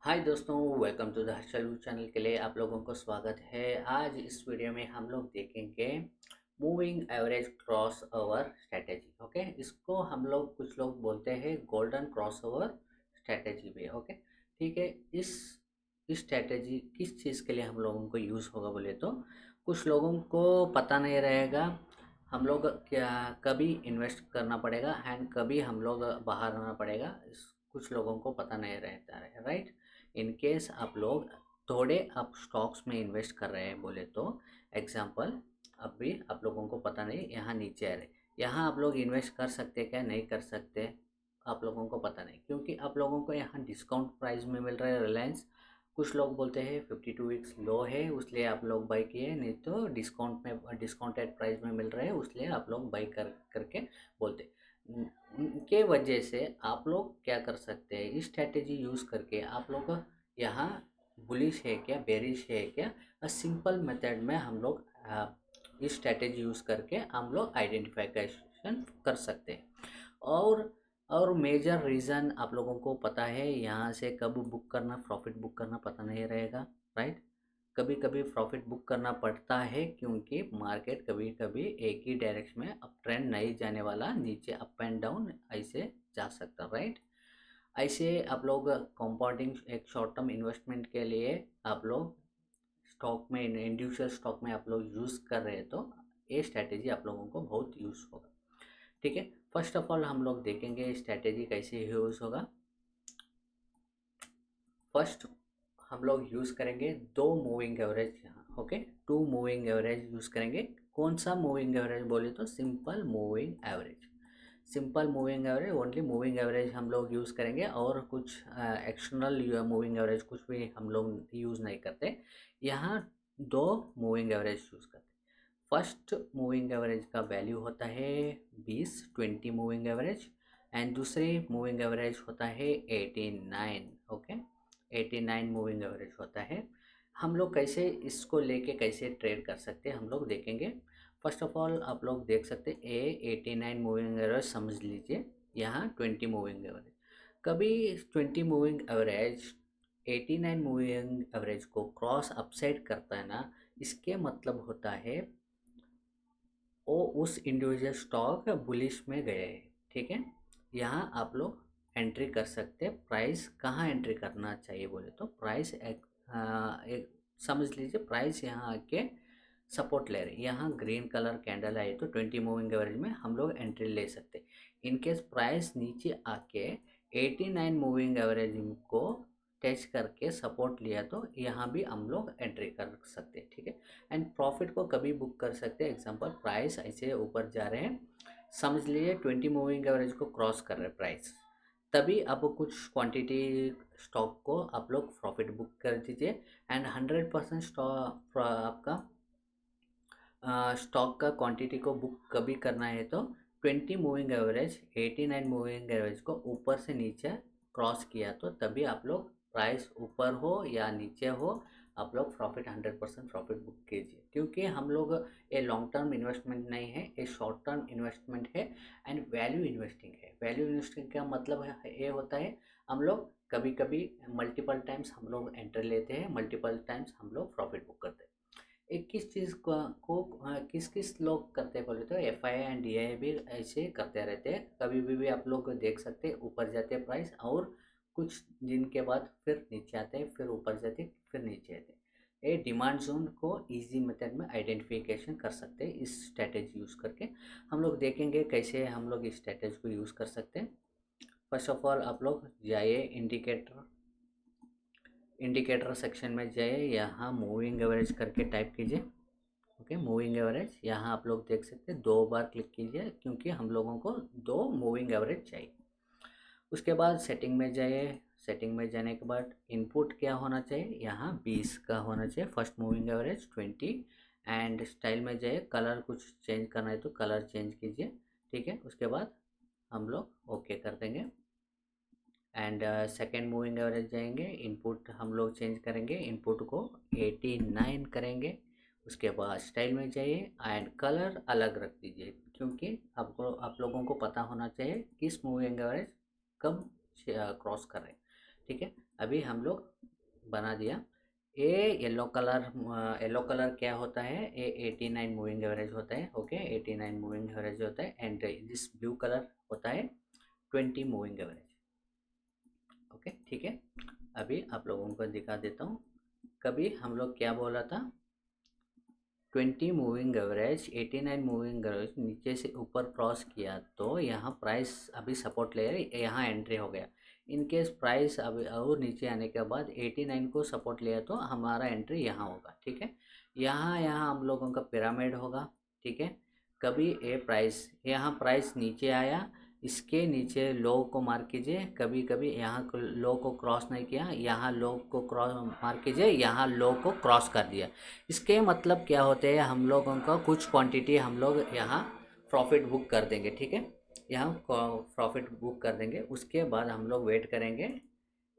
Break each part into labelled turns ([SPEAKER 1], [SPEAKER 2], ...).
[SPEAKER 1] हाय दोस्तों, welcome to the Harshal channel के लिए आप लोगों को स्वागत है। आज इस वीडियो में हम लोग देखेंगे moving average cross over strategy. Okay, इसको हम लोग कुछ लोग बोलते हैं गोल्डन क्रॉस ओवर स्ट्रेटेजी भी। ओके, ठीक है। इस स्ट्रेटेजी किस चीज़ के लिए हम लोगों को यूज़ होगा बोले तो कुछ लोगों को पता नहीं रहेगा। हम लोग क्या कभी इन्वेस्ट करना पड़ेगा एंड कभी हम लोग बाहर आना पड़ेगा, कुछ लोगों को पता नहीं रहता है, राइट। इन केस आप लोग थोड़े आप स्टॉक्स में इन्वेस्ट कर रहे हैं बोले तो एग्जांपल, अभी आप लोगों को पता नहीं यहाँ नीचे आ रहे, यहाँ आप लोग इन्वेस्ट कर सकते क्या नहीं कर सकते, आप लोगों को पता नहीं, क्योंकि आप लोगों को यहाँ डिस्काउंट प्राइस में मिल रहा है रिलायंस। कुछ लोग बोलते हैं 52 वीक्स लो है इसलिए आप लोग बाई किए, नहीं तो डिस्काउंटेड प्राइस में मिल रहा है इसलिए आप लोग बाई करके बोलते। के वजह से आप लोग क्या कर सकते हैं, इस स्ट्रैटेजी यूज़ करके आप लोग यहाँ बुलिश है क्या बेरिश है क्या, सिंपल मेथड में हम लोग इस स्ट्रैटेजी यूज़ करके हम लोग आइडेंटिफिकेशन कर सकते हैं। और और मेजर रीज़न आप लोगों को पता है, यहाँ से कब बुक करना प्रॉफिट बुक करना पता नहीं रहेगा, राइट। कभी कभी प्रॉफिट बुक करना पड़ता है क्योंकि मार्केट कभी कभी एक ही डायरेक्शन में अप ट्रेंड नहीं जाने वाला, नीचे अप एंड डाउन ऐसे जा सकता, राइट। ऐसे आप लोग कंपाउंडिंग एक शॉर्ट टर्म इन्वेस्टमेंट के लिए आप लोग स्टॉक में इंडिविजुअल स्टॉक में आप लोग यूज़ कर रहे हैं तो ये स्ट्रैटेजी आप लोगों को बहुत यूज़ होगा। ठीक है, फर्स्ट ऑफ ऑल हम लोग देखेंगे स्ट्रैटेजी कैसे यूज़ होगा। फर्स्ट हम लोग यूज़ करेंगे दो मूविंग एवरेज यहाँ। Okay, two moving average use करेंगे। कौन सा मूविंग एवरेज बोले तो simple moving average. Simple moving average, only moving average हम लोग यूज़ करेंगे और कुछ एक्सटर्नल मूविंग एवरेज कुछ भी हम लोग यूज़ नहीं करते। यहाँ दो मूविंग एवरेज यूज़ करते। फर्स्ट मूविंग एवरेज का वैल्यू होता है 20 मूविंग एवरेज एंड दूसरे मूविंग एवरेज होता है 89। ओके, 89 मूविंग एवरेज होता है। हम लोग कैसे इसको लेके कैसे ट्रेड कर सकते हैं हम लोग देखेंगे। फर्स्ट ऑफ ऑल आप लोग देख सकते हैं ए 89 मूविंग एवरेज समझ लीजिए, यहाँ 20 मूविंग एवरेज। कभी 20 मूविंग एवरेज 89 मूविंग एवरेज को क्रॉस अपसाइड करता है ना, इसके मतलब होता है वो उस इंडिविजुअल स्टॉक बुलिश में गए हैं। ठीक है, यहाँ आप लोग एंट्री कर सकते हैं। प्राइस कहाँ एंट्री करना चाहिए बोले तो प्राइस एक समझ लीजिए, प्राइस यहाँ आके सपोर्ट ले रहे हैं, यहाँ ग्रीन कलर कैंडल आई तो 20 मूविंग एवरेज में हम लोग एंट्री ले सकते हैं। इनकेस प्राइस नीचे आके 89 मूविंग एवरेज को टच करके सपोर्ट लिया तो यहाँ भी हम लोग एंट्री कर सकते हैं। ठीक है, एंड प्रॉफिट को कभी बुक कर सकते हैं। एग्जांपल, प्राइस ऐसे ऊपर जा रहे हैं, समझ लीजिए 20 मूविंग एवरेज को क्रॉस कर रहे हैं प्राइस, तभी आप कुछ क्वांटिटी स्टॉक को आप लोग प्रॉफिट बुक कर दीजिए एंड 100% स्टॉक आपका स्टॉक का क्वांटिटी को बुक कभी करना है तो 20 मूविंग एवरेज 89 मूविंग एवरेज को ऊपर से नीचे क्रॉस किया तो तभी आप लोग प्राइस ऊपर हो या नीचे हो आप लोग प्रॉफिट 100% प्रॉफिट बुक कीजिए, क्योंकि हम लोग ये लॉन्ग टर्म इन्वेस्टमेंट नहीं है, ये शॉर्ट टर्म इन्वेस्टमेंट है एंड वैल्यू इन्वेस्टिंग है। वैल्यू इन्वेस्टिंग का मतलब है ये होता है हम लोग कभी कभी मल्टीपल टाइम्स हम लोग एंट्री लेते हैं, मल्टीपल टाइम्स हम लोग प्रॉफिट बुक करते हैं। एक किस चीज़ किस किस लोग करते हैं बोले तो F I and D I भी ऐसे करते रहते हैं। कभी भी आप लोग देख सकते हैं ऊपर जाते हैं प्राइस और कुछ दिन के बाद फिर नीचे आते हैं, फिर ऊपर जाते हैं, फिर नीचे आते हैं। ये डिमांड जोन को इजी मेथड में आइडेंटिफिकेशन कर सकते हैं इस स्ट्रैटेजी यूज़ करके। हम लोग देखेंगे कैसे हम लोग इस स्ट्रैटेजी को यूज़ कर सकते हैं। फर्स्ट ऑफ ऑल आप लोग जाइए इंडिकेटर सेक्शन में जाइए, यहाँ मूविंग एवरेज करके टाइप कीजिए। ओके, मूविंग एवरेज यहाँ आप लोग देख सकते हैं, दो बार क्लिक कीजिए क्योंकि हम लोगों को दो मूविंग एवरेज चाहिए। उसके बाद सेटिंग में जाइए, सेटिंग में जाने के बाद इनपुट क्या होना चाहिए, यहाँ 20 का होना चाहिए, first moving average 20 and style में जाइए, कलर कुछ चेंज करना है तो कलर चेंज कीजिए। ठीक है, उसके बाद हम लोग ओके कर देंगे एंड सेकेंड मूविंग एवरेज जाएंगे, इनपुट हम लोग चेंज करेंगे, इनपुट को 89 करेंगे। उसके बाद स्टाइल में जाइए एंड कलर अलग रख दीजिए, क्योंकि आप लोगों को पता होना चाहिए किस मूविंग एवरेज कब क्रॉस कर रहे हैं। ठीक है, अभी हम लोग बना दिया। ये येलो कलर क्या होता है, ये 89 मूविंग एवरेज होता है। ओके, 89 मूविंग एवरेज होता है। एंड दिस ब्लू कलर होता है 20 मूविंग एवरेज। ओके, ठीक है, अभी आप लोगों को दिखा देता हूँ। कभी हम लोग क्या बोला था, 20 मूविंग एवरेज, 89 मूविंग एवरेज नीचे से ऊपर क्रॉस किया तो यहाँ प्राइस अभी सपोर्ट ले रही, यहाँ एंट्री हो गया। इन केस प्राइस अभी और नीचे आने के बाद 89 को सपोर्ट लिया तो हमारा एंट्री यहाँ होगा। ठीक है, यहाँ यहाँ हम लोगों का पिरामिड होगा। ठीक है, कभी यहाँ प्राइस नीचे आया, इसके नीचे लो को मार्क कीजिए। कभी कभी यहाँ लो को क्रॉस नहीं किया, यहाँ लो को क्रॉस मार्क कीजिए, यहाँ लो को क्रॉस कर दिया। इसके मतलब क्या होते हैं, हम लोगों का कुछ क्वांटिटी हम लोग यहाँ प्रॉफिट बुक कर देंगे। ठीक है, यहाँ प्रॉफिट बुक कर देंगे। उसके बाद हम लोग वेट करेंगे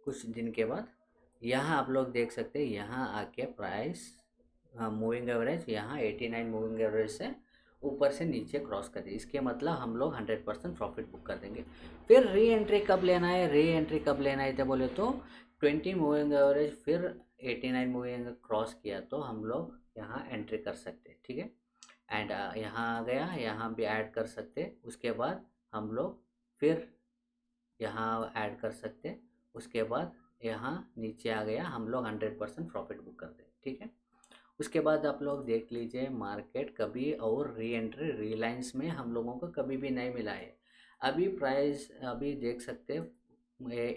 [SPEAKER 1] कुछ दिन के बाद। यहाँ आप लोग देख सकते हैं, यहाँ आके प्राइस मूविंग एवरेज यहाँ 89 मूविंग एवरेज से ऊपर से नीचे क्रॉस कर दी। इसके मतलब हम लोग 100% प्रॉफिट बुक कर देंगे। फिर री एंट्री कब लेना है, री एंट्री कब लेना है तो बोले तो 20 मूविंग एवरेज फिर 89 मूविंग क्रॉस किया तो हम लोग यहाँ एंट्री कर सकते हैं। ठीक है, एंड यहाँ आ गया, यहाँ भी ऐड कर सकते। उसके बाद हम लोग फिर यहाँ ऐड कर सकते। उसके बाद यहाँ नीचे आ गया, हम लोग 100% प्रॉफिट बुक कर दें। ठीक है, उसके बाद आप लोग देख लीजिए, मार्केट कभी और री एंट्री रिलायंस में हम लोगों को कभी भी नहीं मिला है। अभी प्राइस अभी देख सकते हैं,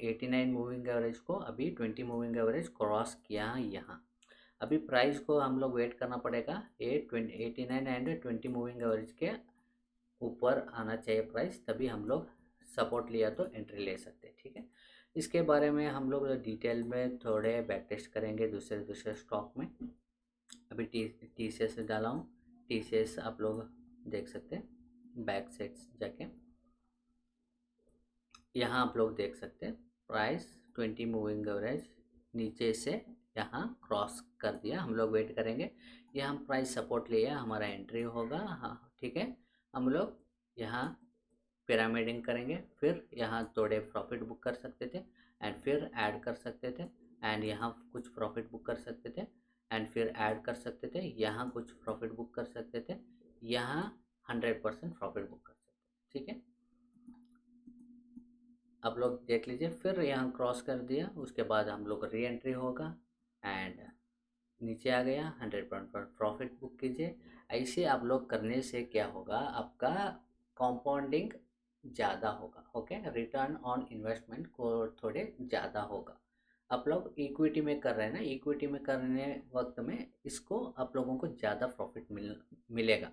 [SPEAKER 1] 89 मूविंग एवरेज को अभी 20 मूविंग एवरेज क्रॉस किया यहाँ। अभी प्राइस को हम लोग वेट करना पड़ेगा, 89 एंड 20 मूविंग एवरेज के ऊपर आना चाहिए प्राइस, तभी हम लोग सपोर्ट लिया तो एंट्री ले सकते हैं। ठीक है, इसके बारे में हम लोग डिटेल में थोड़े बैक टेस्ट करेंगे दूसरे स्टॉक में। अभी टी सी एस डाला हूँ, टी सी एस आप लोग देख सकते हैं बैक सेट्स जाके। यहाँ आप लोग देख सकते हैं प्राइस 20 मूविंग एवरेज नीचे से यहाँ क्रॉस कर दिया। हम लोग वेट करेंगे, यहाँ प्राइस सपोर्ट लिया, हमारा एंट्री होगा। हाँ, ठीक है, हम लोग यहाँ पिरामिडिंग करेंगे, फिर यहाँ थोड़े प्रॉफिट बुक कर सकते थे एंड फिर ऐड कर सकते थे, एंड यहाँ कुछ प्रॉफिट बुक कर सकते थे एंड फिर ऐड कर सकते थे, यहाँ कुछ प्रॉफिट बुक कर सकते थे, यहाँ 100% प्रॉफिट बुक कर सकते। ठीक है, आप लोग देख लीजिए, फिर यहाँ क्रॉस कर दिया, उसके बाद हम लोग री एंट्री होगा एंड नीचे आ गया, 100% प्रॉफिट बुक कीजिए। ऐसे आप लोग करने से क्या होगा, आपका कंपाउंडिंग ज़्यादा होगा। ओके, रिटर्न ऑन इन्वेस्टमेंट को थोड़े ज़्यादा होगा। आप लोग इक्विटी में कर रहे हैं ना, इक्विटी में करने वक्त में इसको आप लोगों को ज़्यादा प्रॉफिट मिलेगा।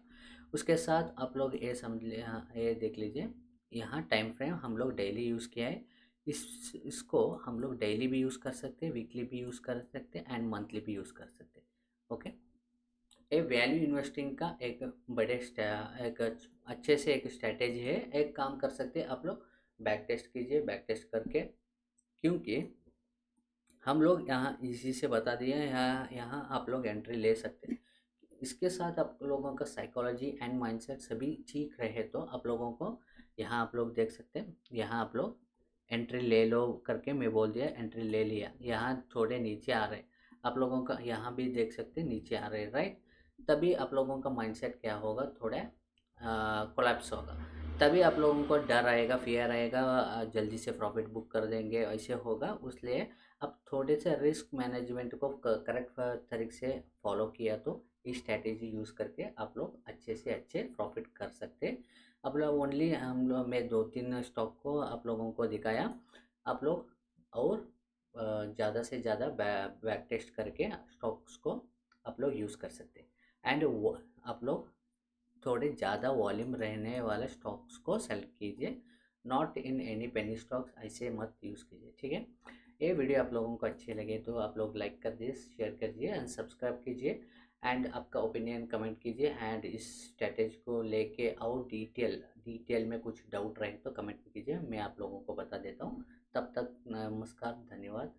[SPEAKER 1] उसके साथ आप लोग ये समझ ये देख लीजिए, यहाँ टाइम फ्रेम हम लोग डेली यूज़ किया है। इसको हम लोग डेली भी यूज़ कर सकते हैं, वीकली भी यूज़ कर सकते हैं एंड मंथली भी यूज़ कर सकते हैं। ओके, ये वैल्यू इन्वेस्टिंग का एक एक अच्छे से एक स्ट्रैटेजी है। एक काम कर सकते हैं आप लोग, बैक टेस्ट कीजिए, बैक टेस्ट करके, क्योंकि हम लोग यहाँ इसी से बता दिए, यहाँ आप लोग एंट्री ले सकते हैं। इसके साथ आप लोगों का साइकोलॉजी एंड माइंडसेट सभी ठीक रहे तो आप लोगों को यहाँ आप लोग देख सकते हैं, यहाँ आप लोग एंट्री ले लो करके मैं बोल दिया, एंट्री ले लिया। यहाँ थोड़े नीचे आ रहे, आप लोगों का यहाँ भी देख सकते हैं नीचे आ रहे, राइट। तभी आप लोगों का माइंडसेट क्या होगा, थोड़ा कोलैप्स होगा। तभी आप लोगों को डर आएगा, फियर आएगा, जल्दी से प्रॉफिट बुक कर देंगे, ऐसे होगा। इसलिए आप थोड़े से रिस्क मैनेजमेंट को करेक्ट तरीके से फॉलो किया तो इस स्ट्रैटेजी यूज़ करके आप लोग अच्छे से अच्छे प्रॉफिट कर सकते हैं। अब लोग ओनली हम लोग मैं 2-3 स्टॉक को आप लोगों को दिखाया, आप लोग और ज़्यादा से ज़्यादा बैक टेस्ट करके स्टॉक्स को आप लोग यूज़ कर सकते हैं। एंड आप लोग थोड़े ज़्यादा वॉल्यूम रहने वाले स्टॉक्स को सेलेक्ट कीजिए, not in any penny stocks, ऐसे मत यूज़ कीजिए। ठीक है, ये वीडियो आप लोगों को अच्छे लगे तो आप लोग लाइक कर दीजिए, शेयर कीजिए एंड सब्सक्राइब कीजिए एंड आपका ओपिनियन कमेंट कीजिए। एंड इस स्ट्रैटेजी को लेके और डिटेल में कुछ डाउट रहे तो कमेंट कीजिए, मैं आप लोगों को बता देता हूँ। तब तक नमस्कार, धन्यवाद।